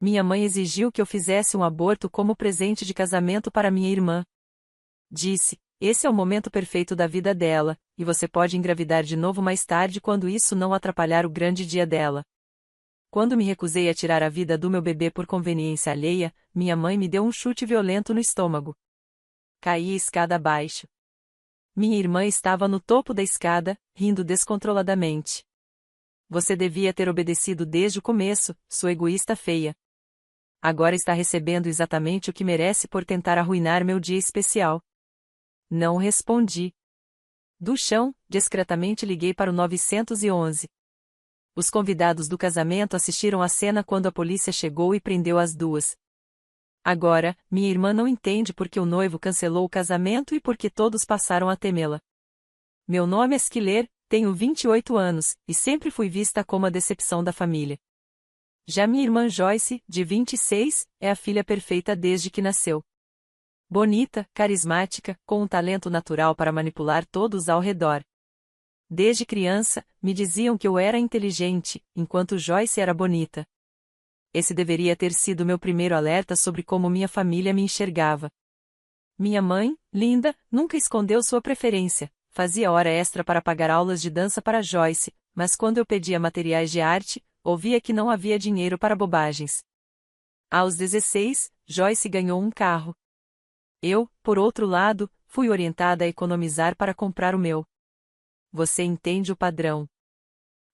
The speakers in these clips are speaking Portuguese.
Minha mãe exigiu que eu fizesse um aborto como presente de casamento para minha irmã. Disse: esse é o momento perfeito da vida dela, e você pode engravidar de novo mais tarde quando isso não atrapalhar o grande dia dela. Quando me recusei a tirar a vida do meu bebê por conveniência alheia, minha mãe me deu um chute violento no estômago. Caí a escada abaixo. Minha irmã estava no topo da escada, rindo descontroladamente. Você devia ter obedecido desde o começo, sua egoísta feia. Agora está recebendo exatamente o que merece por tentar arruinar meu dia especial. Não respondi. Do chão, discretamente liguei para o 911. Os convidados do casamento assistiram à cena quando a polícia chegou e prendeu as duas. Agora, minha irmã não entende por que o noivo cancelou o casamento e por que todos passaram a temê-la. Meu nome é Schiller, tenho 28 anos, e sempre fui vista como a decepção da família. Já minha irmã Joyce, de 26, é a filha perfeita desde que nasceu. Bonita, carismática, com um talento natural para manipular todos ao redor. Desde criança, me diziam que eu era inteligente, enquanto Joyce era bonita. Esse deveria ter sido meu primeiro alerta sobre como minha família me enxergava. Minha mãe, linda, nunca escondeu sua preferência, fazia hora extra para pagar aulas de dança para Joyce, mas quando eu pedia materiais de arte, ouvia que não havia dinheiro para bobagens. Aos 16, Joyce ganhou um carro. Eu, por outro lado, fui orientada a economizar para comprar o meu. Você entende o padrão.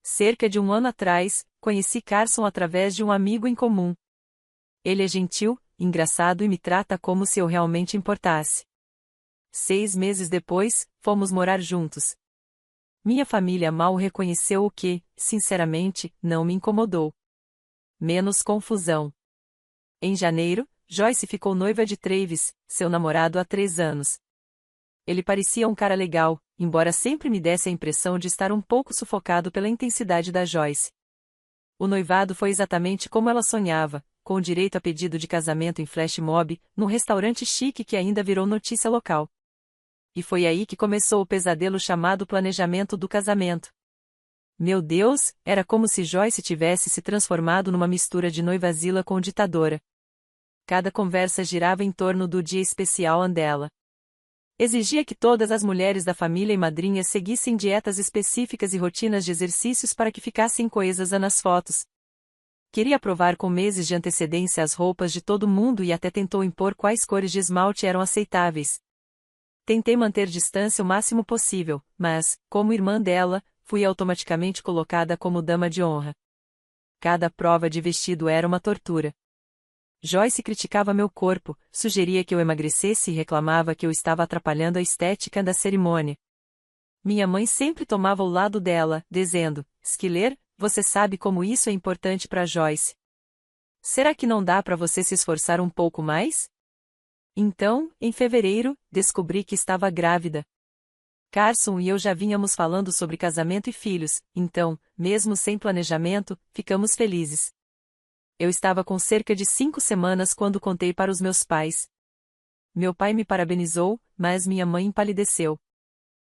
Cerca de um ano atrás, conheci Carson através de um amigo em comum. Ele é gentil, engraçado e me trata como se eu realmente importasse. 6 meses depois, fomos morar juntos. Minha família mal reconheceu o que, sinceramente, não me incomodou. Menos confusão. Em janeiro, Joyce ficou noiva de Travis, seu namorado há 3 anos. Ele parecia um cara legal, embora sempre me desse a impressão de estar um pouco sufocado pela intensidade da Joyce. O noivado foi exatamente como ela sonhava, com direito a pedido de casamento em flash mob, num restaurante chique que ainda virou notícia local. E foi aí que começou o pesadelo chamado planejamento do casamento. Meu Deus, era como se Joyce tivesse se transformado numa mistura de noivazila com ditadora. Cada conversa girava em torno do dia especial dela. Exigia que todas as mulheres da família e madrinhas seguissem dietas específicas e rotinas de exercícios para que ficassem coesas nas fotos. Queria provar com meses de antecedência as roupas de todo mundo e até tentou impor quais cores de esmalte eram aceitáveis. Tentei manter distância o máximo possível, mas, como irmã dela, fui automaticamente colocada como dama de honra. Cada prova de vestido era uma tortura. Joyce criticava meu corpo, sugeria que eu emagrecesse e reclamava que eu estava atrapalhando a estética da cerimônia. Minha mãe sempre tomava o lado dela, dizendo: Schiller, você sabe como isso é importante para Joyce. Será que não dá para você se esforçar um pouco mais? Então, em fevereiro, descobri que estava grávida. Carson e eu já vínhamos falando sobre casamento e filhos, então, mesmo sem planejamento, ficamos felizes. Eu estava com cerca de 5 semanas quando contei para os meus pais. Meu pai me parabenizou, mas minha mãe empalideceu.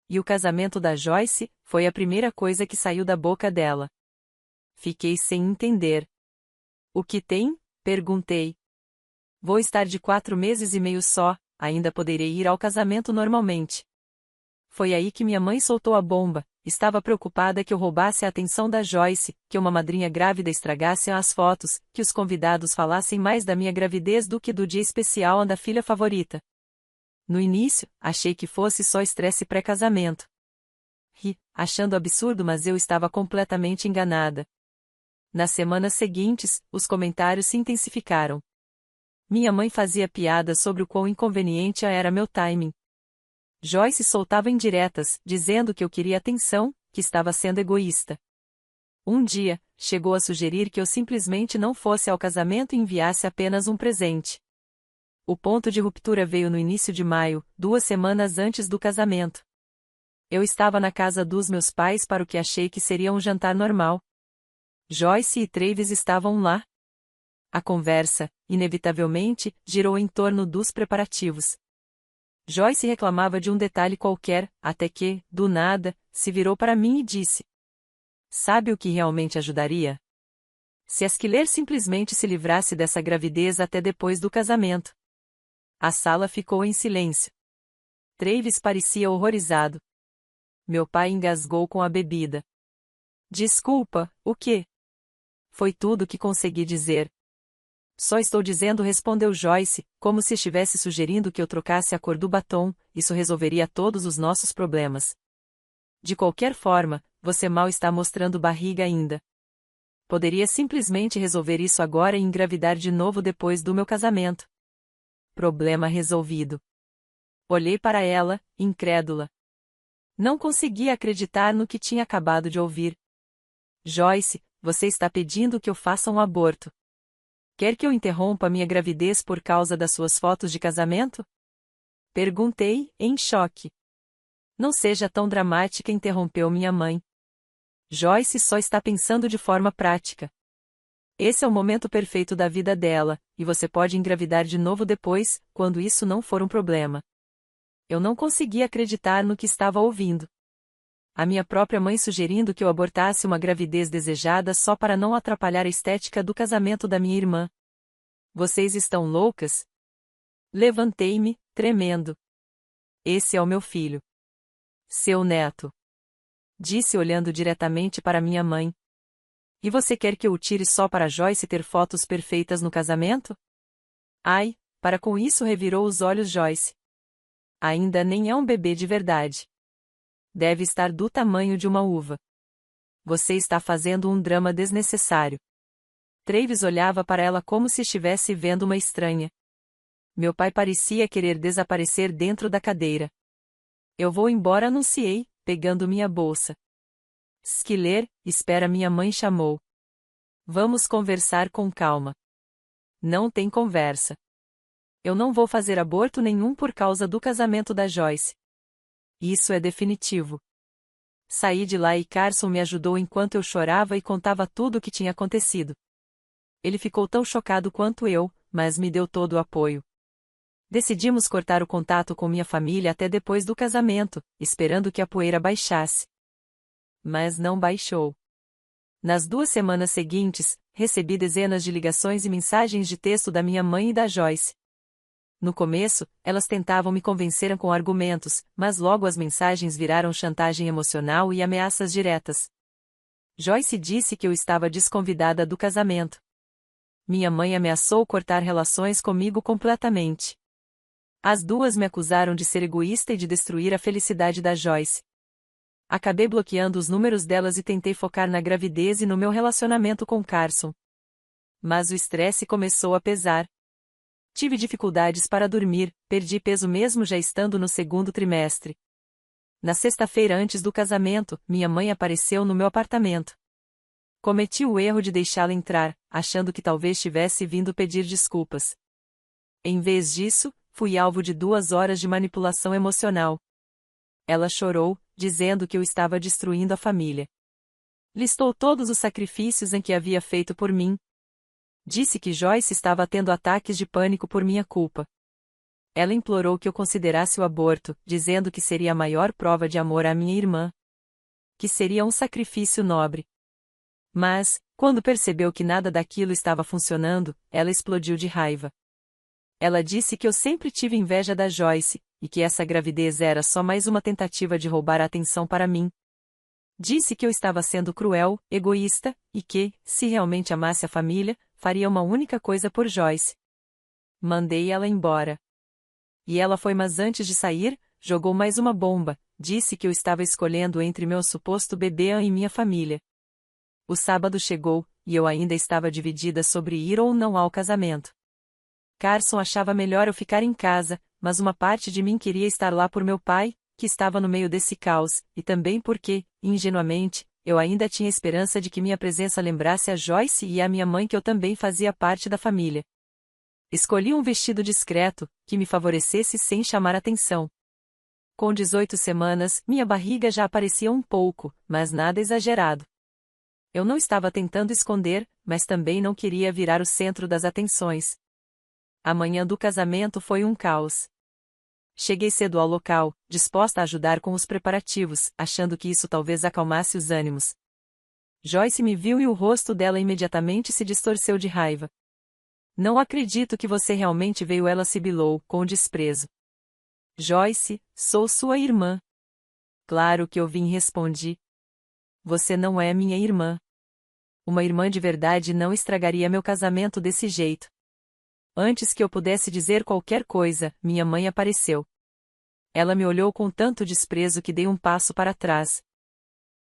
E o casamento da Joyce foi a primeira coisa que saiu da boca dela. Fiquei sem entender. O que tem? Perguntei. Vou estar de 4 meses e meio só, ainda poderei ir ao casamento normalmente. Foi aí que minha mãe soltou a bomba. Estava preocupada que eu roubasse a atenção da Joyce, que uma madrinha grávida estragasse as fotos, que os convidados falassem mais da minha gravidez do que do dia especial da filha favorita. No início, achei que fosse só estresse pré-casamento. Ri, achando absurdo, mas eu estava completamente enganada. Nas semanas seguintes, os comentários se intensificaram. Minha mãe fazia piadas sobre o quão inconveniente era meu timing. Joyce soltava indiretas, dizendo que eu queria atenção, que estava sendo egoísta. Um dia, chegou a sugerir que eu simplesmente não fosse ao casamento e enviasse apenas um presente. O ponto de ruptura veio no início de maio, 2 semanas antes do casamento. Eu estava na casa dos meus pais para o que achei que seria um jantar normal. Joyce e Travis estavam lá. A conversa, inevitavelmente, girou em torno dos preparativos. Joyce reclamava de um detalhe qualquer, até que, do nada, se virou para mim e disse: Sabe o que realmente ajudaria? Se Skiller simplesmente se livrasse dessa gravidez até depois do casamento. A sala ficou em silêncio. Travis parecia horrorizado. Meu pai engasgou com a bebida. Desculpa, o quê? Foi tudo que consegui dizer. Só estou dizendo, respondeu Joyce, como se estivesse sugerindo que eu trocasse a cor do batom, isso resolveria todos os nossos problemas. De qualquer forma, você mal está mostrando barriga ainda. Poderia simplesmente resolver isso agora e engravidar de novo depois do meu casamento. Problema resolvido. Olhei para ela, incrédula. Não conseguia acreditar no que tinha acabado de ouvir. Joyce, você está pedindo que eu faça um aborto. Quer que eu interrompa minha gravidez por causa das suas fotos de casamento? Perguntei, em choque. Não seja tão dramática, interrompeu minha mãe. Joyce só está pensando de forma prática. Esse é o momento perfeito da vida dela, e você pode engravidar de novo depois, quando isso não for um problema. Eu não conseguia acreditar no que estava ouvindo. A minha própria mãe sugerindo que eu abortasse uma gravidez desejada só para não atrapalhar a estética do casamento da minha irmã. Vocês estão loucas? Levantei-me, tremendo. Esse é o meu filho. Seu neto. Disse olhando diretamente para minha mãe. E você quer que eu o tire só para Joyce ter fotos perfeitas no casamento? Ai, para com isso, revirou os olhos Joyce. Ainda nem é um bebê de verdade. Deve estar do tamanho de uma uva. Você está fazendo um drama desnecessário. Travis olhava para ela como se estivesse vendo uma estranha. Meu pai parecia querer desaparecer dentro da cadeira. Eu vou embora, anunciei, pegando minha bolsa. Skiller, espera, minha mãe chamou. Vamos conversar com calma. Não tem conversa. Eu não vou fazer aborto nenhum por causa do casamento da Joyce. Isso é definitivo. Saí de lá e Carson me ajudou enquanto eu chorava e contava tudo o que tinha acontecido. Ele ficou tão chocado quanto eu, mas me deu todo o apoio. Decidimos cortar o contato com minha família até depois do casamento, esperando que a poeira baixasse. Mas não baixou. Nas 2 semanas seguintes, recebi dezenas de ligações e mensagens de texto da minha mãe e da Joyce. No começo, elas tentavam me convencer com argumentos, mas logo as mensagens viraram chantagem emocional e ameaças diretas. Joyce disse que eu estava desconvidada do casamento. Minha mãe ameaçou cortar relações comigo completamente. As duas me acusaram de ser egoísta e de destruir a felicidade da Joyce. Acabei bloqueando os números delas e tentei focar na gravidez e no meu relacionamento com Carson. Mas o estresse começou a pesar. Tive dificuldades para dormir, perdi peso mesmo já estando no 2º trimestre. Na sexta-feira antes do casamento, minha mãe apareceu no meu apartamento. Cometi o erro de deixá-la entrar, achando que talvez tivesse vindo pedir desculpas. Em vez disso, fui alvo de 2 horas de manipulação emocional. Ela chorou, dizendo que eu estava destruindo a família. Listou todos os sacrifícios em que havia feito por mim. Disse que Joyce estava tendo ataques de pânico por minha culpa. Ela implorou que eu considerasse o aborto, dizendo que seria a maior prova de amor à minha irmã. Que seria um sacrifício nobre. Mas, quando percebeu que nada daquilo estava funcionando, ela explodiu de raiva. Ela disse que eu sempre tive inveja da Joyce, e que essa gravidez era só mais uma tentativa de roubar a atenção para mim. Disse que eu estava sendo cruel, egoísta, e que, se realmente amasse a família, faria uma única coisa por Joyce. Mandei ela embora. E ela foi, mas antes de sair, jogou mais uma bomba, disse que eu estava escolhendo entre meu suposto bebê e minha família. O sábado chegou, e eu ainda estava dividida sobre ir ou não ao casamento. Carson achava melhor eu ficar em casa, mas uma parte de mim queria estar lá por meu pai, que estava no meio desse caos, e também porque, ingenuamente, eu ainda tinha esperança de que minha presença lembrasse a Joyce e a minha mãe que eu também fazia parte da família. Escolhi um vestido discreto, que me favorecesse sem chamar atenção. Com 18 semanas, minha barriga já aparecia um pouco, mas nada exagerado. Eu não estava tentando esconder, mas também não queria virar o centro das atenções. A manhã do casamento foi um caos. Cheguei cedo ao local, disposta a ajudar com os preparativos, achando que isso talvez acalmasse os ânimos. Joyce me viu e o rosto dela imediatamente se distorceu de raiva. Não acredito que você realmente veio, ela sibilou, com desprezo. Joyce, sou sua irmã. Claro que eu vim, respondi. Você não é minha irmã. Uma irmã de verdade não estragaria meu casamento desse jeito. Antes que eu pudesse dizer qualquer coisa, minha mãe apareceu. Ela me olhou com tanto desprezo que dei um passo para trás.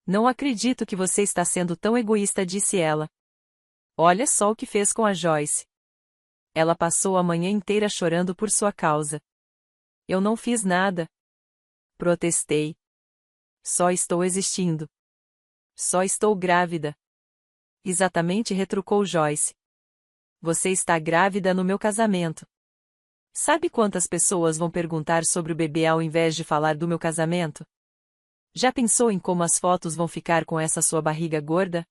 Não acredito que você está sendo tão egoísta, disse ela. Olha só o que fez com a Joyce. Ela passou a manhã inteira chorando por sua causa. Eu não fiz nada. Protestei. Só estou existindo. Só estou grávida. Exatamente, retrucou Joyce. Você está grávida no meu casamento. Sabe quantas pessoas vão perguntar sobre o bebê ao invés de falar do meu casamento? Já pensou em como as fotos vão ficar com essa sua barriga gorda?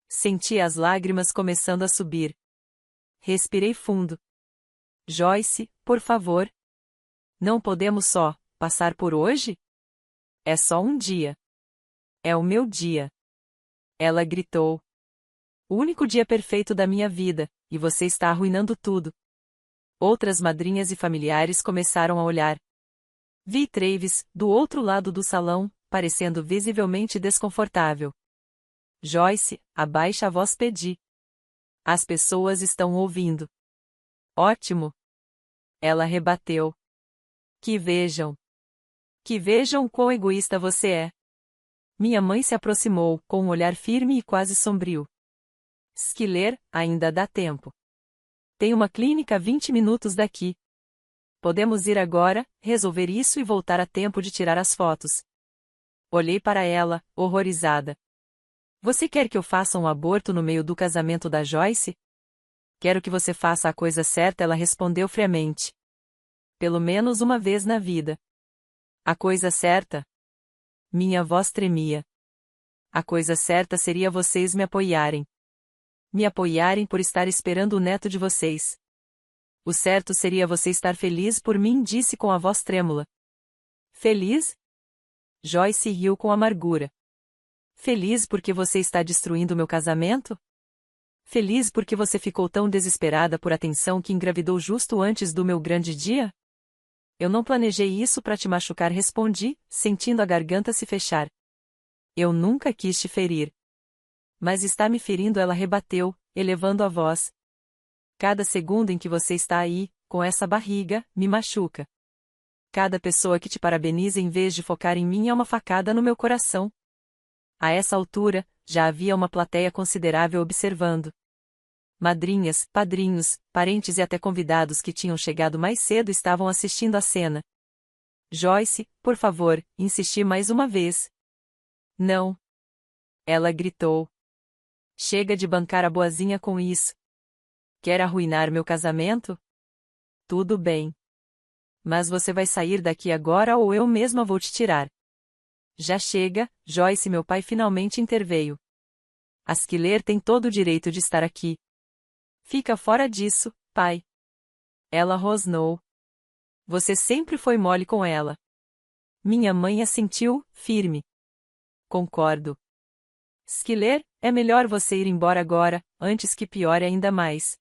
Senti as lágrimas começando a subir. Respirei fundo. Joyce, por favor. Não podemos só passar por hoje? É só um dia. É o meu dia. Ela gritou. O único dia perfeito da minha vida, e você está arruinando tudo. Outras madrinhas e familiares começaram a olhar. Vi Travis, do outro lado do salão, parecendo visivelmente desconfortável. Joyce, abaixa a voz, pedi. As pessoas estão ouvindo. Ótimo. Ela rebateu. Que vejam. Que vejam quão egoísta você é. Minha mãe se aproximou, com um olhar firme e quase sombrio. Schiller, ainda dá tempo. Tem uma clínica a 20 minutos daqui. Podemos ir agora, resolver isso e voltar a tempo de tirar as fotos. Olhei para ela, horrorizada. Você quer que eu faça um aborto no meio do casamento da Joyce? Quero que você faça a coisa certa, ela respondeu friamente. Pelo menos uma vez na vida. A coisa certa? Minha voz tremia. A coisa certa seria vocês me apoiarem. Me apoiarem por estar esperando o neto de vocês. O certo seria você estar feliz por mim, disse com a voz trêmula. Feliz? Joyce riu com amargura. Feliz porque você está destruindo meu casamento? Feliz porque você ficou tão desesperada por atenção que engravidou justo antes do meu grande dia? Eu não planejei isso para te machucar, respondi, sentindo a garganta se fechar. Eu nunca quis te ferir. Mas está me ferindo, ela rebateu, elevando a voz. Cada segundo em que você está aí, com essa barriga, me machuca. Cada pessoa que te parabeniza em vez de focar em mim é uma facada no meu coração. A essa altura, já havia uma plateia considerável observando. Madrinhas, padrinhos, parentes e até convidados que tinham chegado mais cedo estavam assistindo à cena. Joyce, por favor, insisti mais uma vez. Não. Ela gritou. Chega de bancar a boazinha com isso. Quer arruinar meu casamento? Tudo bem. Mas você vai sair daqui agora ou eu mesma vou te tirar. Já chega, Joyce, meu pai finalmente interveio. A Schiller tem todo o direito de estar aqui. Fica fora disso, pai. Ela rosnou. Você sempre foi mole com ela. Minha mãe assentiu, firme. Concordo. Schiller, é melhor você ir embora agora, antes que piore ainda mais.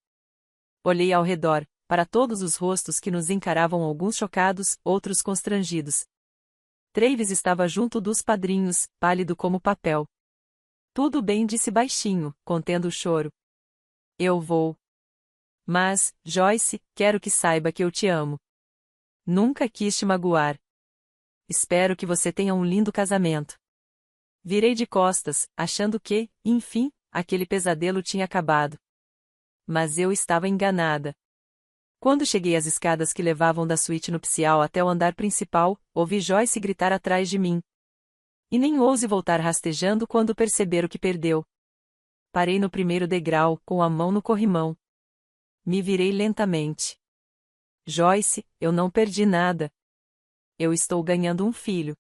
Olhei ao redor, para todos os rostos que nos encaravam, alguns chocados, outros constrangidos. Travis estava junto dos padrinhos, pálido como papel. Tudo bem, disse baixinho, contendo o choro. Eu vou. Mas, Joyce, quero que saiba que eu te amo. Nunca quis te magoar. Espero que você tenha um lindo casamento. Virei de costas, achando que, enfim, aquele pesadelo tinha acabado. Mas eu estava enganada. Quando cheguei às escadas que levavam da suíte nupcial até o andar principal, ouvi Joyce gritar atrás de mim. E nem ouse voltar rastejando quando perceber o que perdeu. Parei no primeiro degrau, com a mão no corrimão. Me virei lentamente. Joyce, eu não perdi nada. Eu estou ganhando um filho.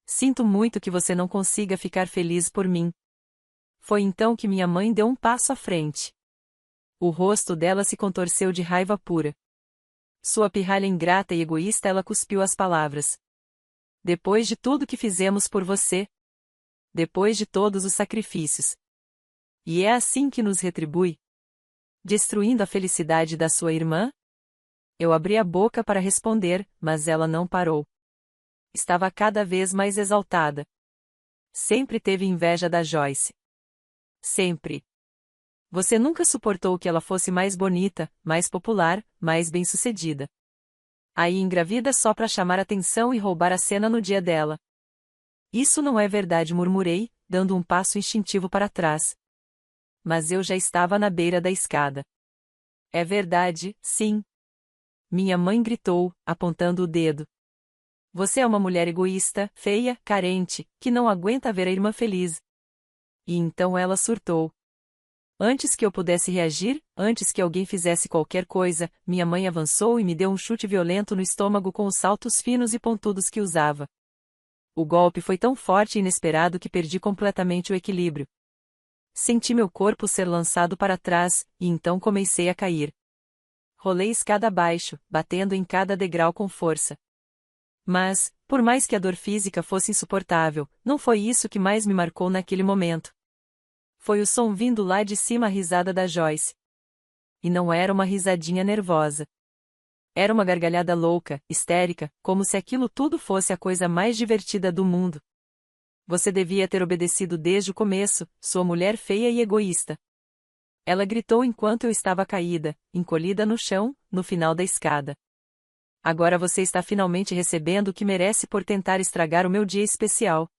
Sinto muito que você não consiga ficar feliz por mim. Foi então que minha mãe deu um passo à frente. O rosto dela se contorceu de raiva pura. Sua pirralha ingrata e egoísta, ela cuspiu as palavras. Depois de tudo que fizemos por você. depois de todos os sacrifícios. E é assim que nos retribui? Destruindo a felicidade da sua irmã? Eu abri a boca para responder, mas ela não parou. Estava cada vez mais exaltada. Sempre teve inveja da Joyce. Sempre. Você nunca suportou que ela fosse mais bonita, mais popular, mais bem-sucedida. Aí engravida só para chamar atenção e roubar a cena no dia dela. Isso não é verdade, murmurei, dando um passo instintivo para trás. Mas eu já estava na beira da escada. É verdade, sim. Minha mãe gritou, apontando o dedo. Você é uma mulher egoísta, feia, carente, que não aguenta ver a irmã feliz. E então ela surtou. Antes que eu pudesse reagir, antes que alguém fizesse qualquer coisa, minha mãe avançou e me deu um chute violento no estômago com os saltos finos e pontudos que usava. O golpe foi tão forte e inesperado que perdi completamente o equilíbrio. Senti meu corpo ser lançado para trás, e então comecei a cair. Rolei escada abaixo, batendo em cada degrau com força. Mas, por mais que a dor física fosse insuportável, não foi isso que mais me marcou naquele momento. Foi o som vindo lá de cima, a risada da Joyce. E não era uma risadinha nervosa. Era uma gargalhada louca, histérica, como se aquilo tudo fosse a coisa mais divertida do mundo. Você devia ter obedecido desde o começo, sua mulher feia e egoísta. Ela gritou enquanto eu estava caída, encolhida no chão, no final da escada. Agora você está finalmente recebendo o que merece por tentar estragar o meu dia especial.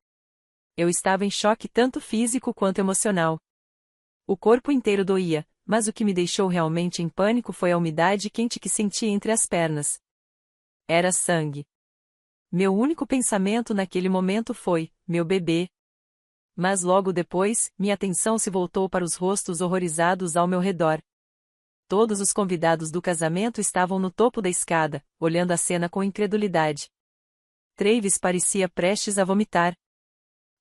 Eu estava em choque tanto físico quanto emocional. O corpo inteiro doía, mas o que me deixou realmente em pânico foi a umidade quente que senti entre as pernas. Era sangue. Meu único pensamento naquele momento foi, meu bebê. Mas logo depois, minha atenção se voltou para os rostos horrorizados ao meu redor. Todos os convidados do casamento estavam no topo da escada, olhando a cena com incredulidade. Travis parecia prestes a vomitar.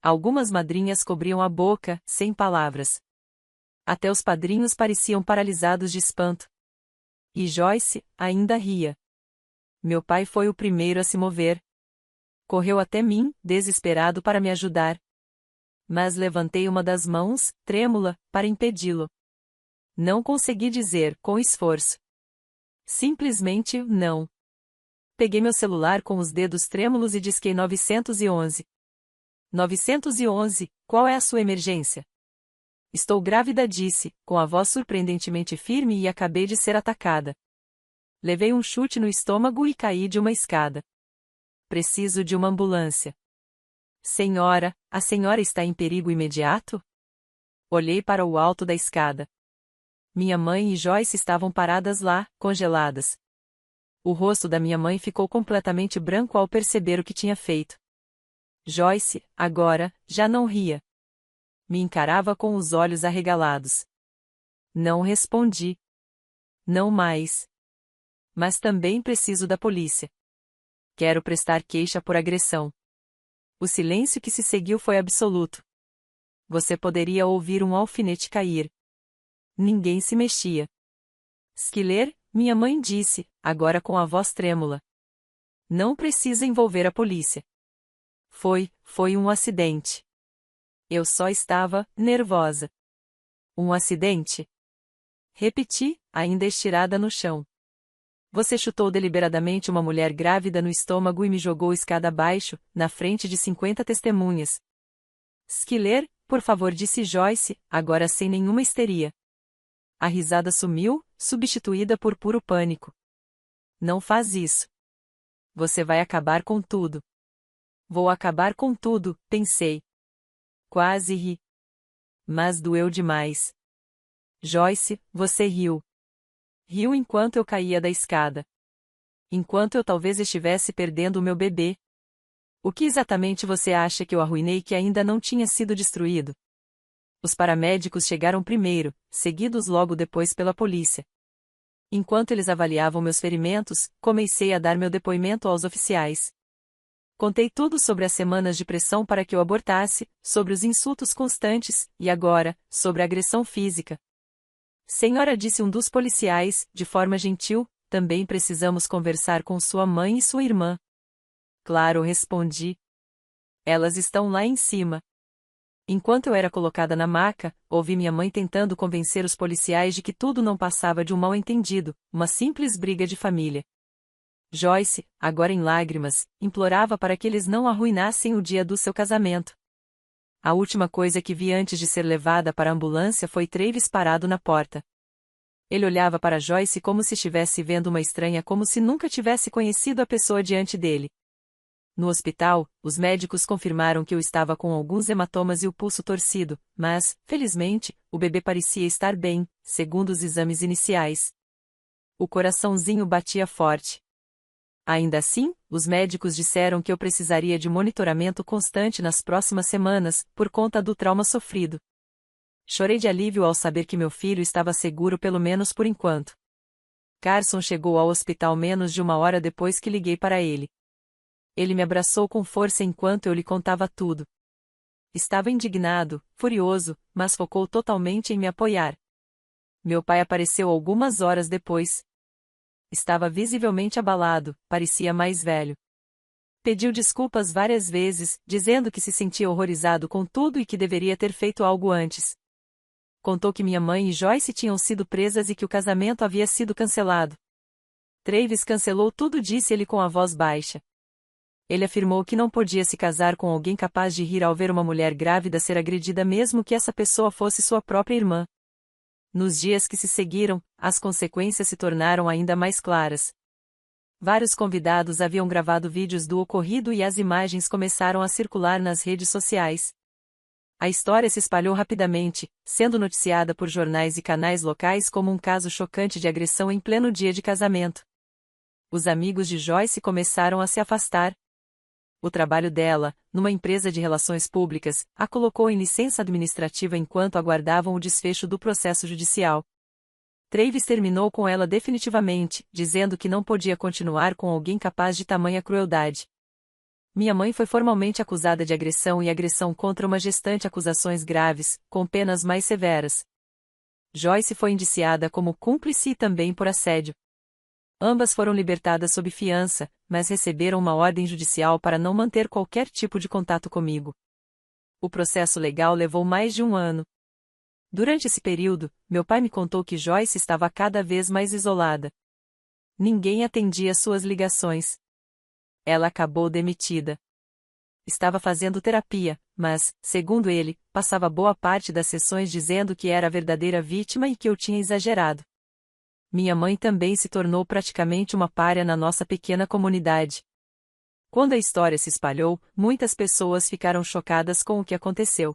Algumas madrinhas cobriam a boca, sem palavras. Até os padrinhos pareciam paralisados de espanto. E Joyce ainda ria. Meu pai foi o primeiro a se mover. Correu até mim, desesperado para me ajudar. Mas levantei uma das mãos, trêmula, para impedi-lo. Não consegui dizer, com esforço. Simplesmente, não. Peguei meu celular com os dedos trêmulos e disquei 911. 911, qual é a sua emergência? Estou grávida, disse, com a voz surpreendentemente firme, e acabei de ser atacada. Levei um chute no estômago e caí de uma escada. Preciso de uma ambulância. Senhora, a senhora está em perigo imediato? Olhei para o alto da escada. Minha mãe e Joyce estavam paradas lá, congeladas. O rosto da minha mãe ficou completamente branco ao perceber o que tinha feito. Joyce, agora, já não ria. Me encarava com os olhos arregalados. Não respondi. Não mais. Mas também preciso da polícia. Quero prestar queixa por agressão. O silêncio que se seguiu foi absoluto. Você poderia ouvir um alfinete cair. Ninguém se mexia. Schiller, minha mãe disse, agora com a voz trêmula. Não precisa envolver a polícia. Foi um acidente. Eu só estava nervosa. Um acidente? Repeti, ainda estirada no chão. Você chutou deliberadamente uma mulher grávida no estômago e me jogou escada abaixo, na frente de 50 testemunhas. Schiller, por favor, disse Joyce, agora sem nenhuma histeria. A risada sumiu, substituída por puro pânico. Não faz isso. Você vai acabar com tudo. Vou acabar com tudo, pensei. Quase ri. Mas doeu demais. Joyce, você riu. Riu enquanto eu caía da escada. Enquanto eu talvez estivesse perdendo o meu bebê. O que exatamente você acha que eu arruinei que ainda não tinha sido destruído? Os paramédicos chegaram primeiro, seguidos logo depois pela polícia. Enquanto eles avaliavam meus ferimentos, comecei a dar meu depoimento aos oficiais. Contei tudo sobre as semanas de pressão para que eu abortasse, sobre os insultos constantes, e agora, sobre a agressão física. Senhora, disse um dos policiais, de forma gentil, também precisamos conversar com sua mãe e sua irmã. Claro, respondi. Elas estão lá em cima. Enquanto eu era colocada na maca, ouvi minha mãe tentando convencer os policiais de que tudo não passava de um mal-entendido, uma simples briga de família. Joyce, agora em lágrimas, implorava para que eles não arruinassem o dia do seu casamento. A última coisa que vi antes de ser levada para a ambulância foi Travis parado na porta. Ele olhava para Joyce como se estivesse vendo uma estranha, como se nunca tivesse conhecido a pessoa diante dele. No hospital, os médicos confirmaram que eu estava com alguns hematomas e o pulso torcido, mas, felizmente, o bebê parecia estar bem, segundo os exames iniciais. O coraçãozinho batia forte. Ainda assim, os médicos disseram que eu precisaria de monitoramento constante nas próximas semanas, por conta do trauma sofrido. Chorei de alívio ao saber que meu filho estava seguro pelo menos por enquanto. Carson chegou ao hospital menos de uma hora depois que liguei para ele. Ele me abraçou com força enquanto eu lhe contava tudo. Estava indignado, furioso, mas focou totalmente em me apoiar. Meu pai apareceu algumas horas depois. Estava visivelmente abalado, parecia mais velho. Pediu desculpas várias vezes, dizendo que se sentia horrorizado com tudo e que deveria ter feito algo antes. Contou que minha mãe e Joyce tinham sido presas e que o casamento havia sido cancelado. Travis cancelou tudo, disse ele com a voz baixa. Ele afirmou que não podia se casar com alguém capaz de rir ao ver uma mulher grávida ser agredida, mesmo que essa pessoa fosse sua própria irmã. Nos dias que se seguiram, as consequências se tornaram ainda mais claras. Vários convidados haviam gravado vídeos do ocorrido e as imagens começaram a circular nas redes sociais. A história se espalhou rapidamente, sendo noticiada por jornais e canais locais como um caso chocante de agressão em pleno dia de casamento. Os amigos de Joyce começaram a se afastar. O trabalho dela, numa empresa de relações públicas, a colocou em licença administrativa enquanto aguardavam o desfecho do processo judicial. Travis terminou com ela definitivamente, dizendo que não podia continuar com alguém capaz de tamanha crueldade. Minha mãe foi formalmente acusada de agressão e agressão contra uma gestante, acusações graves, com penas mais severas. Joyce foi indiciada como cúmplice e também por assédio. Ambas foram libertadas sob fiança, mas receberam uma ordem judicial para não manter qualquer tipo de contato comigo. O processo legal levou mais de um ano. Durante esse período, meu pai me contou que Joyce estava cada vez mais isolada. Ninguém atendia suas ligações. Ela acabou demitida. Estava fazendo terapia, mas, segundo ele, passava boa parte das sessões dizendo que era a verdadeira vítima e que eu tinha exagerado. Minha mãe também se tornou praticamente uma pária na nossa pequena comunidade. Quando a história se espalhou, muitas pessoas ficaram chocadas com o que aconteceu.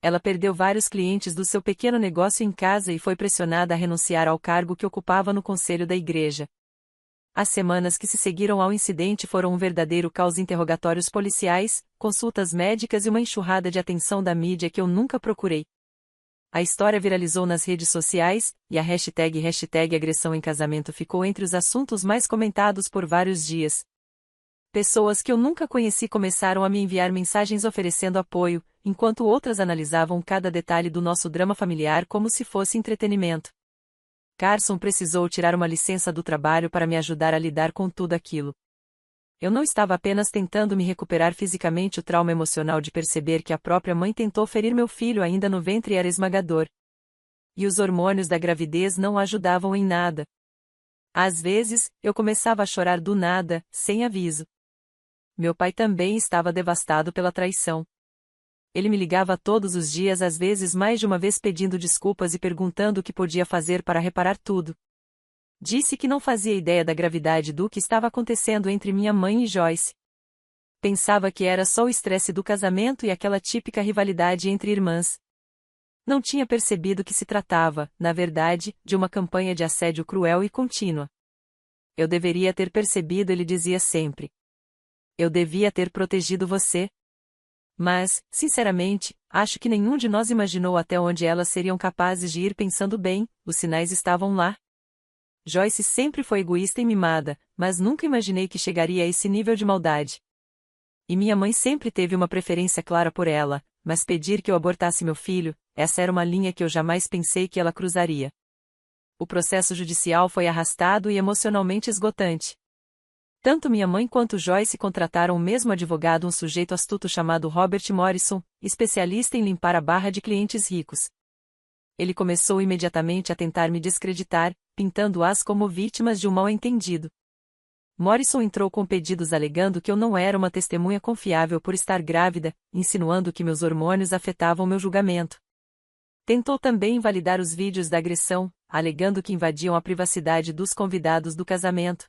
Ela perdeu vários clientes do seu pequeno negócio em casa e foi pressionada a renunciar ao cargo que ocupava no conselho da igreja. As semanas que se seguiram ao incidente foram um verdadeiro caos, interrogatórios policiais, consultas médicas e uma enxurrada de atenção da mídia que eu nunca procurei. A história viralizou nas redes sociais, e a hashtag agressão em casamento ficou entre os assuntos mais comentados por vários dias. Pessoas que eu nunca conheci começaram a me enviar mensagens oferecendo apoio, enquanto outras analisavam cada detalhe do nosso drama familiar como se fosse entretenimento. Carson precisou tirar uma licença do trabalho para me ajudar a lidar com tudo aquilo. Eu não estava apenas tentando me recuperar fisicamente, o trauma emocional de perceber que a própria mãe tentou ferir meu filho ainda no ventre era esmagador. E os hormônios da gravidez não ajudavam em nada. Às vezes, eu começava a chorar do nada, sem aviso. Meu pai também estava devastado pela traição. Ele me ligava todos os dias, às vezes mais de uma vez, pedindo desculpas e perguntando o que podia fazer para reparar tudo. Disse que não fazia ideia da gravidade do que estava acontecendo entre minha mãe e Joyce. Pensava que era só o estresse do casamento e aquela típica rivalidade entre irmãs. Não tinha percebido que se tratava, na verdade, de uma campanha de assédio cruel e contínua. Eu deveria ter percebido, ele dizia sempre. Eu devia ter protegido você. Mas, sinceramente, acho que nenhum de nós imaginou até onde elas seriam capazes de ir. Pensando bem, os sinais estavam lá. Joyce sempre foi egoísta e mimada, mas nunca imaginei que chegaria a esse nível de maldade. E minha mãe sempre teve uma preferência clara por ela, mas pedir que eu abortasse meu filho, essa era uma linha que eu jamais pensei que ela cruzaria. O processo judicial foi arrastado e emocionalmente esgotante. Tanto minha mãe quanto Joyce contrataram o mesmo advogado, um sujeito astuto chamado Robert Morrison, especialista em limpar a barra de clientes ricos. Ele começou imediatamente a tentar me descreditar, pintando-as como vítimas de um mal-entendido. Morrison entrou com pedidos alegando que eu não era uma testemunha confiável por estar grávida, insinuando que meus hormônios afetavam meu julgamento. Tentou também invalidar os vídeos da agressão, alegando que invadiam a privacidade dos convidados do casamento.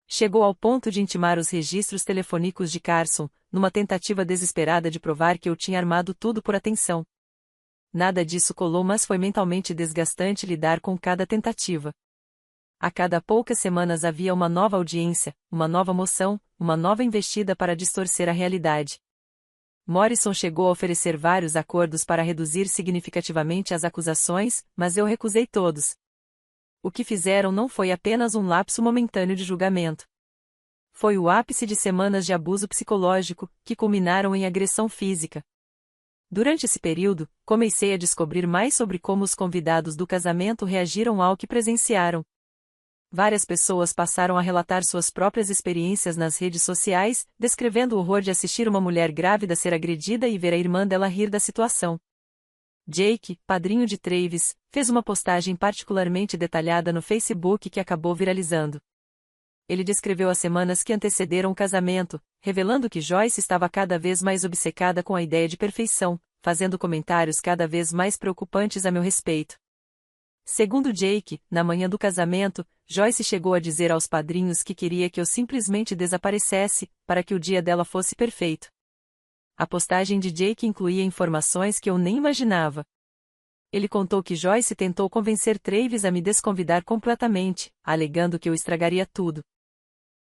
Chegou ao ponto de intimar os registros telefônicos de Carson, numa tentativa desesperada de provar que eu tinha armado tudo por atenção. Nada disso colou, mas foi mentalmente desgastante lidar com cada tentativa. A cada poucas semanas havia uma nova audiência, uma nova moção, uma nova investida para distorcer a realidade. Morrison chegou a oferecer vários acordos para reduzir significativamente as acusações, mas eu recusei todos. O que fizeram não foi apenas um lapso momentâneo de julgamento. Foi o ápice de semanas de abuso psicológico, que culminaram em agressão física. Durante esse período, comecei a descobrir mais sobre como os convidados do casamento reagiram ao que presenciaram. Várias pessoas passaram a relatar suas próprias experiências nas redes sociais, descrevendo o horror de assistir uma mulher grávida ser agredida e ver a irmã dela rir da situação. Jake, padrinho de Travis, fez uma postagem particularmente detalhada no Facebook que acabou viralizando. Ele descreveu as semanas que antecederam o casamento, revelando que Joyce estava cada vez mais obcecada com a ideia de perfeição, fazendo comentários cada vez mais preocupantes a meu respeito. Segundo Jake, na manhã do casamento, Joyce chegou a dizer aos padrinhos que queria que eu simplesmente desaparecesse, para que o dia dela fosse perfeito. A postagem de Jake incluía informações que eu nem imaginava. Ele contou que Joyce tentou convencer Travis a me desconvidar completamente, alegando que eu estragaria tudo.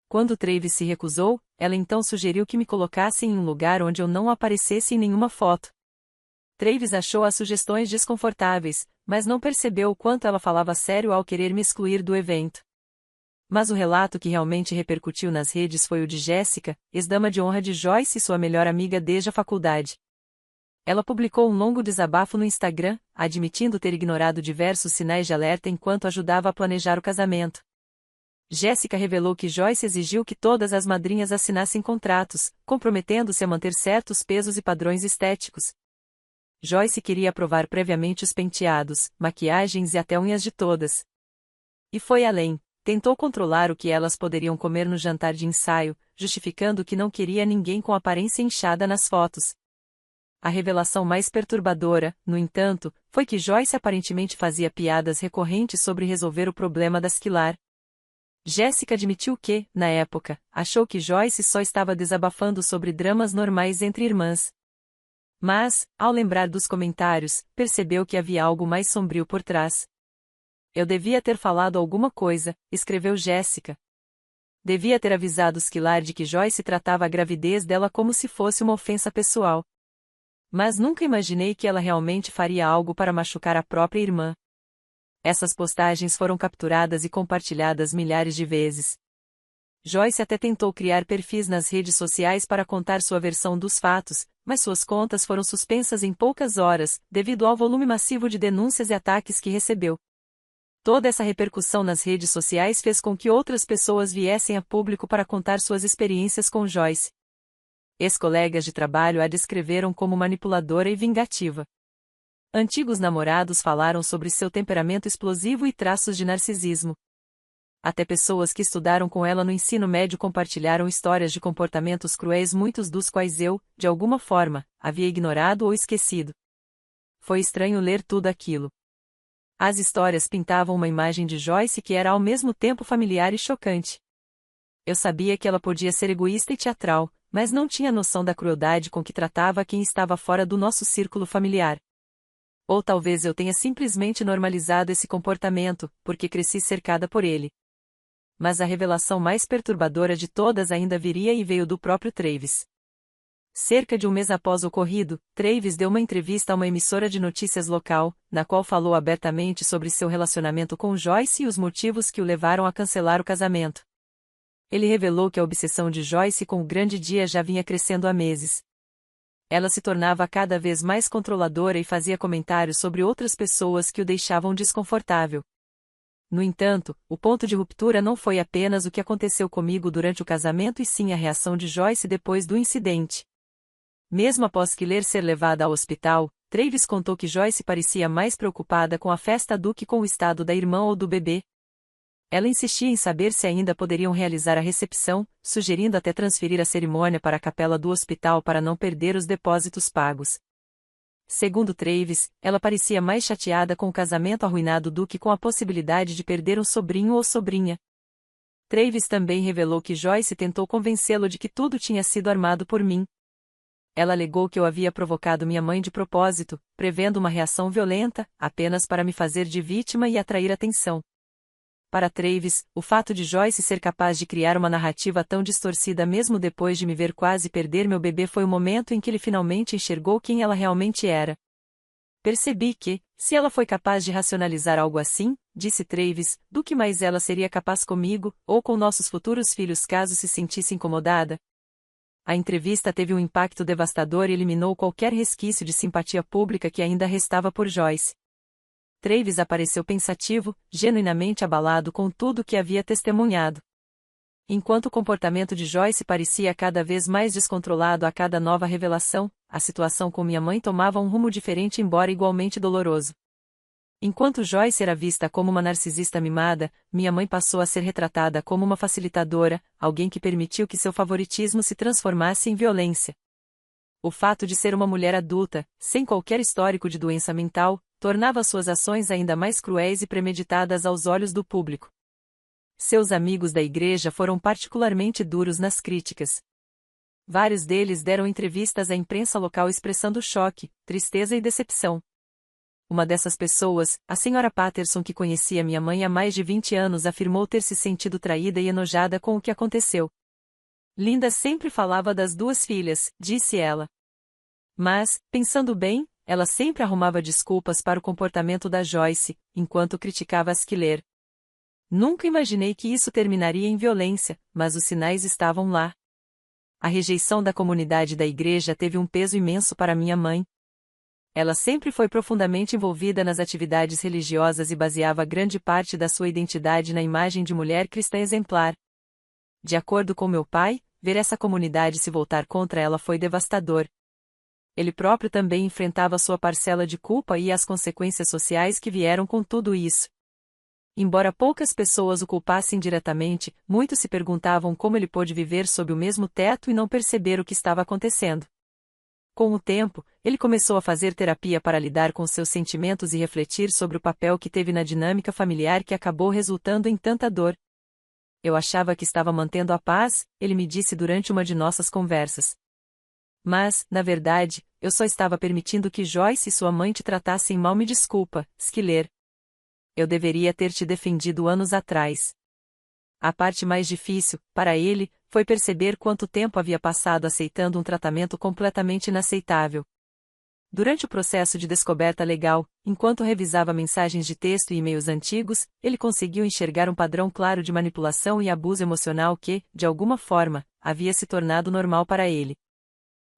Quando Travis se recusou, ela então sugeriu que me colocasse em um lugar onde eu não aparecesse em nenhuma foto. Travis achou as sugestões desconfortáveis, mas não percebeu o quanto ela falava sério ao querer me excluir do evento. Mas o relato que realmente repercutiu nas redes foi o de Jessica, ex-dama de honra de Joyce e sua melhor amiga desde a faculdade. Ela publicou um longo desabafo no Instagram, admitindo ter ignorado diversos sinais de alerta enquanto ajudava a planejar o casamento. Jessica revelou que Joyce exigiu que todas as madrinhas assinassem contratos, comprometendo-se a manter certos pesos e padrões estéticos. Joyce queria aprovar previamente os penteados, maquiagens e até unhas de todas. E foi além, tentou controlar o que elas poderiam comer no jantar de ensaio, justificando que não queria ninguém com aparência inchada nas fotos. A revelação mais perturbadora, no entanto, foi que Joyce aparentemente fazia piadas recorrentes sobre resolver o problema da Skylar. Jessica admitiu que, na época, achou que Joyce só estava desabafando sobre dramas normais entre irmãs. Mas, ao lembrar dos comentários, percebeu que havia algo mais sombrio por trás. Eu devia ter falado alguma coisa, escreveu Jessica. Devia ter avisado Skylar de que Joyce tratava a gravidez dela como se fosse uma ofensa pessoal. Mas nunca imaginei que ela realmente faria algo para machucar a própria irmã. Essas postagens foram capturadas e compartilhadas milhares de vezes. Joyce até tentou criar perfis nas redes sociais para contar sua versão dos fatos, mas suas contas foram suspensas em poucas horas, devido ao volume massivo de denúncias e ataques que recebeu. Toda essa repercussão nas redes sociais fez com que outras pessoas viessem a público para contar suas experiências com Joyce. Ex-colegas de trabalho a descreveram como manipuladora e vingativa. Antigos namorados falaram sobre seu temperamento explosivo e traços de narcisismo. Até pessoas que estudaram com ela no ensino médio compartilharam histórias de comportamentos cruéis, muitos dos quais eu, de alguma forma, havia ignorado ou esquecido. Foi estranho ler tudo aquilo. As histórias pintavam uma imagem de Joyce que era ao mesmo tempo familiar e chocante. Eu sabia que ela podia ser egoísta e teatral, mas não tinha noção da crueldade com que tratava quem estava fora do nosso círculo familiar. Ou talvez eu tenha simplesmente normalizado esse comportamento, porque cresci cercada por ele. Mas a revelação mais perturbadora de todas ainda viria e veio do próprio Travis. Cerca de um mês após o ocorrido, Travis deu uma entrevista a uma emissora de notícias local, na qual falou abertamente sobre seu relacionamento com Joyce e os motivos que o levaram a cancelar o casamento. Ele revelou que a obsessão de Joyce com o grande dia já vinha crescendo há meses. Ela se tornava cada vez mais controladora e fazia comentários sobre outras pessoas que o deixavam desconfortável. No entanto, o ponto de ruptura não foi apenas o que aconteceu comigo durante o casamento e sim a reação de Joyce depois do incidente. Mesmo após Killer ser levada ao hospital, Travis contou que Joyce parecia mais preocupada com a festa do que com o estado da irmã ou do bebê. Ela insistia em saber se ainda poderiam realizar a recepção, sugerindo até transferir a cerimônia para a capela do hospital para não perder os depósitos pagos. Segundo Travis, ela parecia mais chateada com o casamento arruinado do que com a possibilidade de perder um sobrinho ou sobrinha. Travis também revelou que Joyce tentou convencê-lo de que tudo tinha sido armado por mim. Ela alegou que eu havia provocado minha mãe de propósito, prevendo uma reação violenta, apenas para me fazer de vítima e atrair atenção. Para Travis, o fato de Joyce ser capaz de criar uma narrativa tão distorcida mesmo depois de me ver quase perder meu bebê foi o momento em que ele finalmente enxergou quem ela realmente era. Percebi que, se ela foi capaz de racionalizar algo assim, disse Travis, do que mais ela seria capaz comigo, ou com nossos futuros filhos caso se sentisse incomodada? A entrevista teve um impacto devastador e eliminou qualquer resquício de simpatia pública que ainda restava por Joyce. Travis apareceu pensativo, genuinamente abalado com tudo que havia testemunhado. Enquanto o comportamento de Joyce parecia cada vez mais descontrolado a cada nova revelação, a situação com minha mãe tomava um rumo diferente embora igualmente doloroso. Enquanto Joyce era vista como uma narcisista mimada, minha mãe passou a ser retratada como uma facilitadora, alguém que permitiu que seu favoritismo se transformasse em violência. O fato de ser uma mulher adulta, sem qualquer histórico de doença mental, tornava suas ações ainda mais cruéis e premeditadas aos olhos do público. Seus amigos da igreja foram particularmente duros nas críticas. Vários deles deram entrevistas à imprensa local expressando choque, tristeza e decepção. Uma dessas pessoas, a senhora Patterson, que conhecia minha mãe há mais de 20 anos, afirmou ter se sentido traída e enojada com o que aconteceu. Linda sempre falava das duas filhas, disse ela. Mas, pensando bem, ela sempre arrumava desculpas para o comportamento da Joyce, enquanto criticava as Killer. Nunca imaginei que isso terminaria em violência, mas os sinais estavam lá. A rejeição da comunidade da igreja teve um peso imenso para minha mãe. Ela sempre foi profundamente envolvida nas atividades religiosas e baseava grande parte da sua identidade na imagem de mulher cristã exemplar. De acordo com meu pai, ver essa comunidade se voltar contra ela foi devastador. Ele próprio também enfrentava sua parcela de culpa e as consequências sociais que vieram com tudo isso. Embora poucas pessoas o culpassem diretamente, muitos se perguntavam como ele pôde viver sob o mesmo teto e não perceber o que estava acontecendo. Com o tempo, ele começou a fazer terapia para lidar com seus sentimentos e refletir sobre o papel que teve na dinâmica familiar que acabou resultando em tanta dor. Eu achava que estava mantendo a paz, ele me disse durante uma de nossas conversas. Mas, na verdade, eu só estava permitindo que Joyce e sua mãe te tratassem mal. Me desculpa, Schiller. Eu deveria ter te defendido anos atrás. A parte mais difícil, para ele, foi perceber quanto tempo havia passado aceitando um tratamento completamente inaceitável. Durante o processo de descoberta legal, enquanto revisava mensagens de texto e e-mails antigos, ele conseguiu enxergar um padrão claro de manipulação e abuso emocional que, de alguma forma, havia se tornado normal para ele.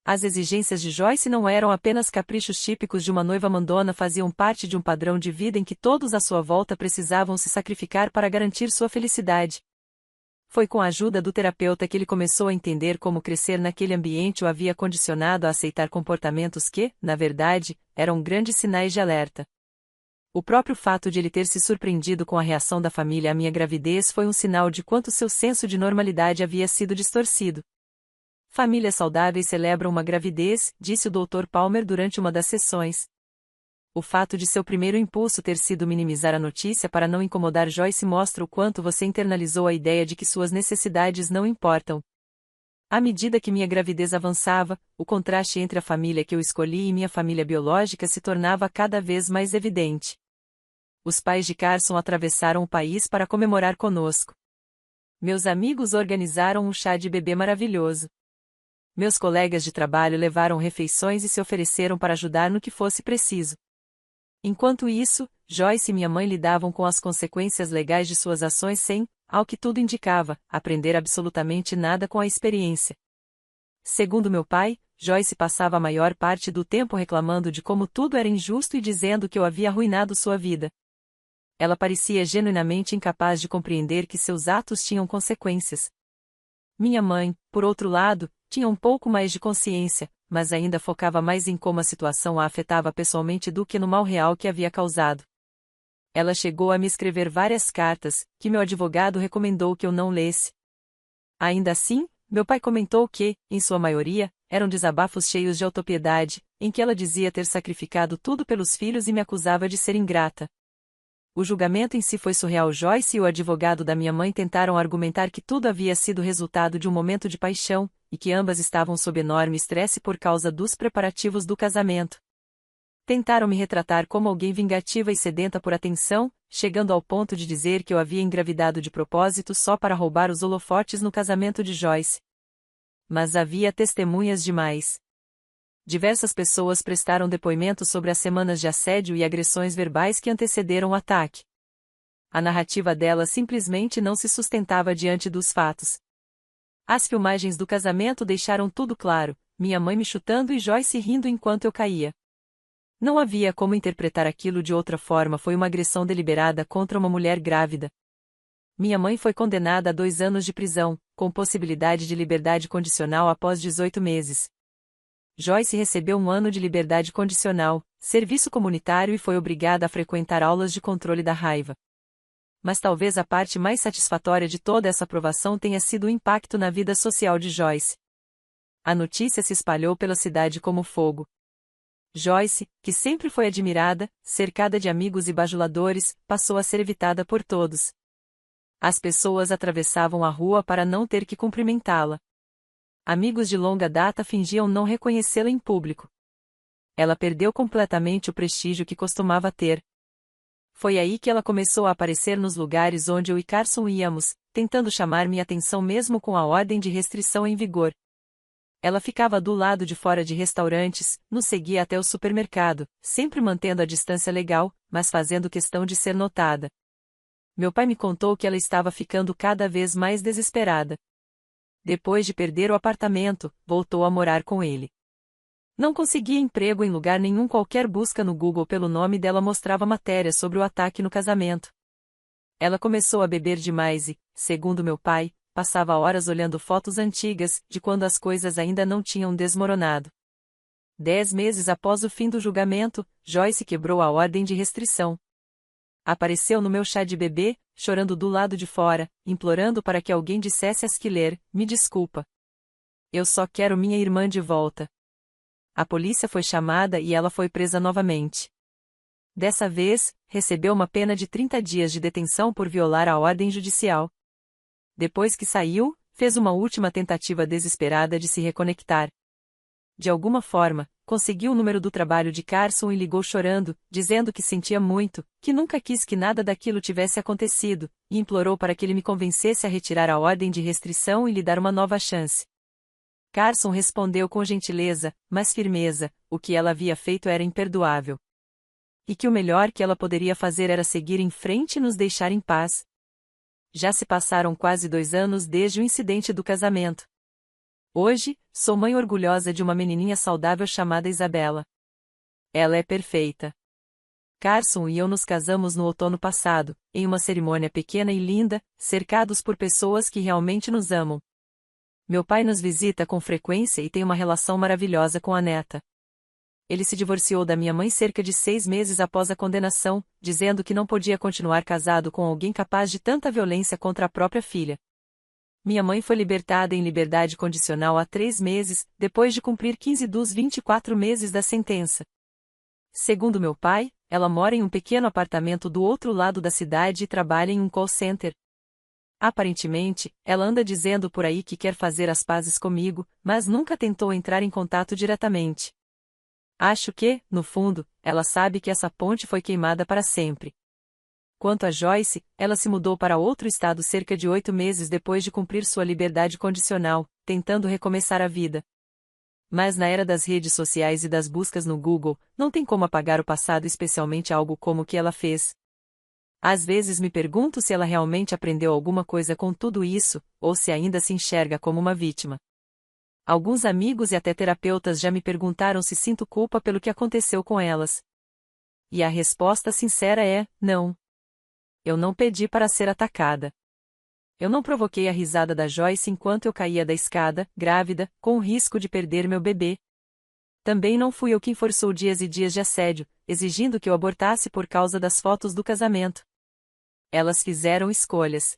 As exigências de Joyce não eram apenas caprichos típicos de uma noiva mandona, faziam parte de um padrão de vida em que todos à sua volta precisavam se sacrificar para garantir sua felicidade. Foi com a ajuda do terapeuta que ele começou a entender como crescer naquele ambiente o havia condicionado a aceitar comportamentos que, na verdade, eram grandes sinais de alerta. O próprio fato de ele ter se surpreendido com a reação da família à minha gravidez foi um sinal de quanto seu senso de normalidade havia sido distorcido. Famílias saudáveis celebram uma gravidez, disse o Dr. Palmer durante uma das sessões. O fato de seu primeiro impulso ter sido minimizar a notícia para não incomodar Joyce mostra o quanto você internalizou a ideia de que suas necessidades não importam. À medida que minha gravidez avançava, o contraste entre a família que eu escolhi e minha família biológica se tornava cada vez mais evidente. Os pais de Carson atravessaram o país para comemorar conosco. Meus amigos organizaram um chá de bebê maravilhoso. Meus colegas de trabalho levaram refeições e se ofereceram para ajudar no que fosse preciso. Enquanto isso, Joyce e minha mãe lidavam com as consequências legais de suas ações sem, ao que tudo indicava, aprender absolutamente nada com a experiência. Segundo meu pai, Joyce passava a maior parte do tempo reclamando de como tudo era injusto e dizendo que eu havia arruinado sua vida. Ela parecia genuinamente incapaz de compreender que seus atos tinham consequências. Minha mãe, por outro lado, tinha um pouco mais de consciência, mas ainda focava mais em como a situação a afetava pessoalmente do que no mal real que havia causado. Ela chegou a me escrever várias cartas, que meu advogado recomendou que eu não lesse. Ainda assim, meu pai comentou que, em sua maioria, eram desabafos cheios de autopiedade, em que ela dizia ter sacrificado tudo pelos filhos e me acusava de ser ingrata. O julgamento em si foi surreal. Joyce e o advogado da minha mãe tentaram argumentar que tudo havia sido resultado de um momento de paixão, e que ambas estavam sob enorme estresse por causa dos preparativos do casamento. Tentaram me retratar como alguém vingativa e sedenta por atenção, chegando ao ponto de dizer que eu havia engravidado de propósito só para roubar os holofotes no casamento de Joyce. Mas havia testemunhas demais. Diversas pessoas prestaram depoimentos sobre as semanas de assédio e agressões verbais que antecederam o ataque. A narrativa dela simplesmente não se sustentava diante dos fatos. As filmagens do casamento deixaram tudo claro, minha mãe me chutando e Joyce rindo enquanto eu caía. Não havia como interpretar aquilo de outra forma. Foi uma agressão deliberada contra uma mulher grávida. Minha mãe foi condenada a 2 anos de prisão, com possibilidade de liberdade condicional após 18 meses. Joyce recebeu 1 ano de liberdade condicional, serviço comunitário e foi obrigada a frequentar aulas de controle da raiva. Mas talvez a parte mais satisfatória de toda essa aprovação tenha sido o impacto na vida social de Joyce. A notícia se espalhou pela cidade como fogo. Joyce, que sempre foi admirada, cercada de amigos e bajuladores, passou a ser evitada por todos. As pessoas atravessavam a rua para não ter que cumprimentá-la. Amigos de longa data fingiam não reconhecê-la em público. Ela perdeu completamente o prestígio que costumava ter. Foi aí que ela começou a aparecer nos lugares onde eu e Carson íamos, tentando chamar minha atenção mesmo com a ordem de restrição em vigor. Ela ficava do lado de fora de restaurantes, nos seguia até o supermercado, sempre mantendo a distância legal, mas fazendo questão de ser notada. Meu pai me contou que ela estava ficando cada vez mais desesperada. Depois de perder o apartamento, voltou a morar com ele. Não conseguia emprego em lugar nenhum. Qualquer busca no Google pelo nome dela mostrava matérias sobre o ataque no casamento. Ela começou a beber demais e, segundo meu pai, passava horas olhando fotos antigas, de quando as coisas ainda não tinham desmoronado. 10 meses após o fim do julgamento, Joyce quebrou a ordem de restrição. Apareceu no meu chá de bebê, chorando do lado de fora, implorando para que alguém dissesse a Schiller: "Me desculpa. Eu só quero minha irmã de volta." A polícia foi chamada e ela foi presa novamente. Dessa vez, recebeu uma pena de 30 dias de detenção por violar a ordem judicial. Depois que saiu, fez uma última tentativa desesperada de se reconectar. De alguma forma, conseguiu o número do trabalho de Carson e ligou chorando, dizendo que sentia muito, que nunca quis que nada daquilo tivesse acontecido, e implorou para que ele me convencesse a retirar a ordem de restrição e lhe dar uma nova chance. Carson respondeu com gentileza, mas firmeza, o que ela havia feito era imperdoável. E que o melhor que ela poderia fazer era seguir em frente e nos deixar em paz. Já se passaram quase 2 anos desde o incidente do casamento. Hoje, sou mãe orgulhosa de uma menininha saudável chamada Isabela. Ela é perfeita. Carson e eu nos casamos no outono passado, em uma cerimônia pequena e linda, cercados por pessoas que realmente nos amam. Meu pai nos visita com frequência e tem uma relação maravilhosa com a neta. Ele se divorciou da minha mãe cerca de 6 meses após a condenação, dizendo que não podia continuar casado com alguém capaz de tanta violência contra a própria filha. Minha mãe foi libertada em liberdade condicional há 3 meses, depois de cumprir 15 dos 24 meses da sentença. Segundo meu pai, ela mora em um pequeno apartamento do outro lado da cidade e trabalha em um call center. Aparentemente, ela anda dizendo por aí que quer fazer as pazes comigo, mas nunca tentou entrar em contato diretamente. Acho que, no fundo, ela sabe que essa ponte foi queimada para sempre. Quanto a Joyce, ela se mudou para outro estado cerca de 8 meses depois de cumprir sua liberdade condicional, tentando recomeçar a vida. Mas na era das redes sociais e das buscas no Google, não tem como apagar o passado, especialmente algo como o que ela fez. Às vezes me pergunto se ela realmente aprendeu alguma coisa com tudo isso, ou se ainda se enxerga como uma vítima. Alguns amigos e até terapeutas já me perguntaram se sinto culpa pelo que aconteceu com elas. E a resposta sincera é: não. Eu não pedi para ser atacada. Eu não provoquei a risada da Joyce enquanto eu caía da escada, grávida, com o risco de perder meu bebê. Também não fui eu quem forçou dias e dias de assédio, exigindo que eu abortasse por causa das fotos do casamento. Elas fizeram escolhas.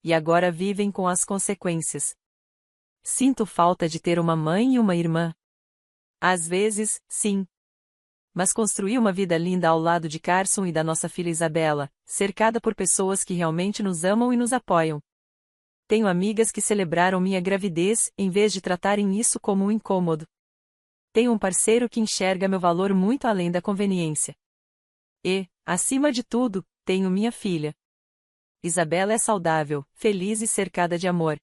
E agora vivem com as consequências. Sinto falta de ter uma mãe e uma irmã. Às vezes, sim. Mas construí uma vida linda ao lado de Carson e da nossa filha Isabela, cercada por pessoas que realmente nos amam e nos apoiam. Tenho amigas que celebraram minha gravidez, em vez de tratarem isso como um incômodo. Tenho um parceiro que enxerga meu valor muito além da conveniência. E, acima de tudo, tenho minha filha. Isabela é saudável, feliz e cercada de amor.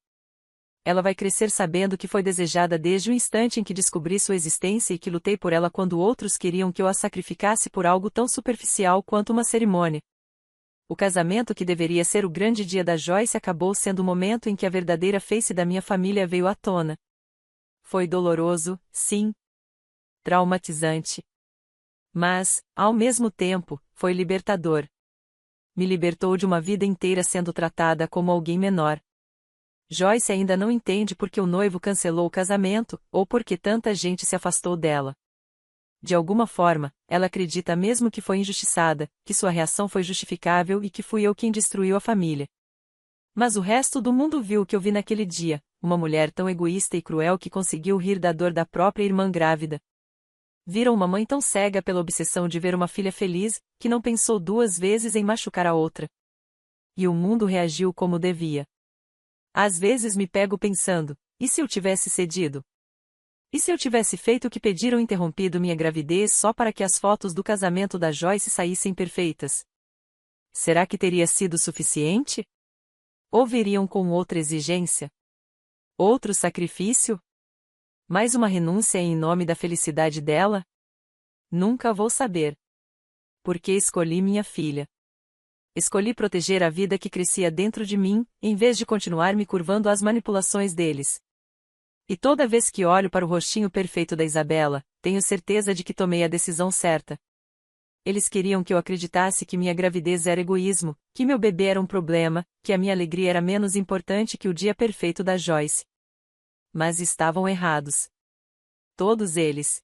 Ela vai crescer sabendo que foi desejada desde o instante em que descobri sua existência e que lutei por ela quando outros queriam que eu a sacrificasse por algo tão superficial quanto uma cerimônia. O casamento que deveria ser o grande dia da Joyce acabou sendo o momento em que a verdadeira face da minha família veio à tona. Foi doloroso, sim. Traumatizante. Mas, ao mesmo tempo, foi libertador. Me libertou de uma vida inteira sendo tratada como alguém menor. Joyce ainda não entende por que o noivo cancelou o casamento, ou por que tanta gente se afastou dela. De alguma forma, ela acredita mesmo que foi injustiçada, que sua reação foi justificável e que fui eu quem destruiu a família. Mas o resto do mundo viu o que eu vi naquele dia, uma mulher tão egoísta e cruel que conseguiu rir da dor da própria irmã grávida. Viram uma mãe tão cega pela obsessão de ver uma filha feliz, que não pensou duas vezes em machucar a outra. E o mundo reagiu como devia. Às vezes me pego pensando, e se eu tivesse cedido? E se eu tivesse feito o que pediram e interrompido minha gravidez só para que as fotos do casamento da Joyce saíssem perfeitas? Será que teria sido suficiente? Ou viriam com outra exigência? Outro sacrifício? Mais uma renúncia em nome da felicidade dela? Nunca vou saber. Porque escolhi minha filha. Escolhi proteger a vida que crescia dentro de mim, em vez de continuar me curvando às manipulações deles. E toda vez que olho para o rostinho perfeito da Isabela, tenho certeza de que tomei a decisão certa. Eles queriam que eu acreditasse que minha gravidez era egoísmo, que meu bebê era um problema, que a minha alegria era menos importante que o dia perfeito da Joyce. Mas estavam errados. Todos eles.